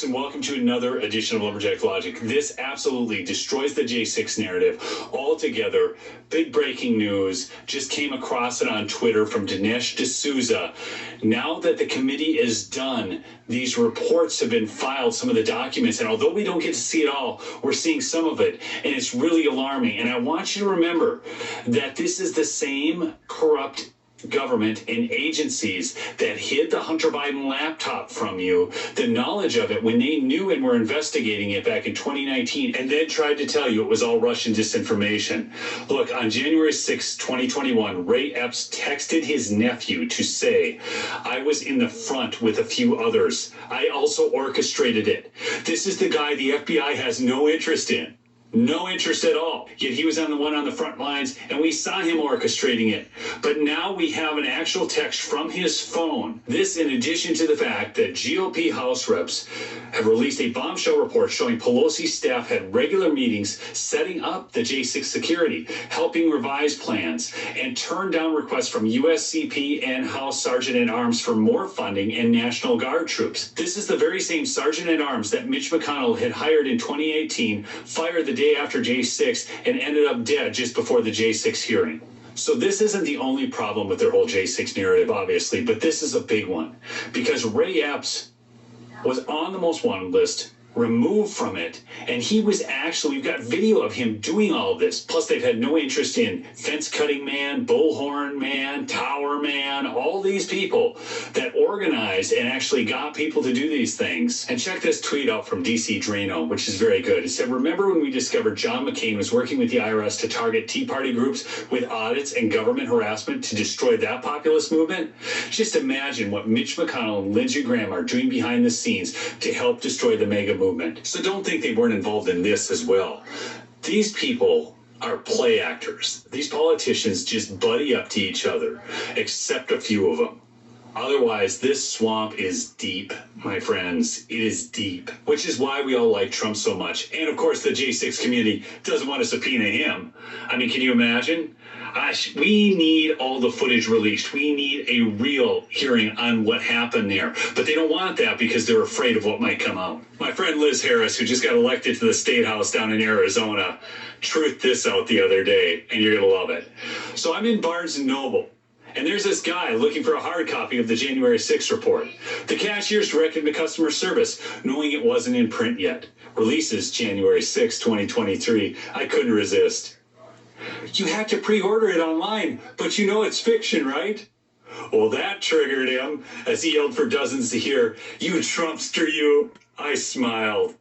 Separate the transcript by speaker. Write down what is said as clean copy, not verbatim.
Speaker 1: And welcome to another edition of Lumberjack Logic. This absolutely destroys the J6 narrative altogether. Big breaking news. Just came across it on Twitter from Dinesh D'Souza. Now that the committee is done, these reports have been filed, some of the documents, and although we don't get to see it all, we're seeing some of it, and it's really alarming. And I want you to remember that this is the same corrupt government and agencies that hid the Hunter Biden laptop from you, the knowledge of it when they knew and were investigating it back in 2019, and then tried to tell you it was all Russian disinformation. Look, on January 6, 2021, Ray Epps texted his nephew to say, "I was in the front with a few others. I also orchestrated it." This is the guy the FBI has no interest in. No interest at all. Yet he was on the front lines, and we saw him orchestrating it. But now we have an actual text from his phone. This in addition to the fact that GOP House reps have released a bombshell report showing Pelosi's staff had regular meetings setting up the J6 security, helping revise plans, and turned down requests from USCP and House Sergeant-at-Arms for more funding and National Guard troops. This is the very same Sergeant-at-Arms that Mitch McConnell had hired in 2018, fired the day after J6, and ended up dead just before the J6 hearing. So this isn't the only problem with their whole J6 narrative, obviously, but this is a big one because Ray Epps was on the most wanted list, removed from it, and he was actually, we've got video of him doing all of this. Plus, they've had no interest in fence cutting man, bullhorn man, tower man, all these people that organized and actually got people to do these things. And check this tweet out from DC Drano, which is very good. It said, "Remember when we discovered John McCain was working with the IRS to target Tea Party groups with audits and government harassment to destroy that populist movement? Just imagine what Mitch McConnell and Lindsey Graham are doing behind the scenes to help destroy the MAGA movement." So don't think they weren't involved in this as well. These people are play actors. These politicians just buddy up to each other, except a few of them. Otherwise, this swamp is deep, my friends. It is deep, which is why we all like Trump so much. And of course, the J6 community doesn't want to subpoena him. I mean, can you imagine? We need all the footage released. We need a real hearing on what happened there. But they don't want that because they're afraid of what might come out. My friend Liz Harris, who just got elected to the state house down in Arizona, truthed this out the other day, and you're going to love it. So I'm in Barnes & Noble. And there's this guy looking for a hard copy of the January 6th report. The cashier's directed to customer service, knowing it wasn't in print yet. Releases January 6, 2023. I couldn't resist. "You had to pre-order it online, but you know it's fiction, right?" Well, that triggered him as he yelled for dozens to hear, "You Trumpster, you." I smiled.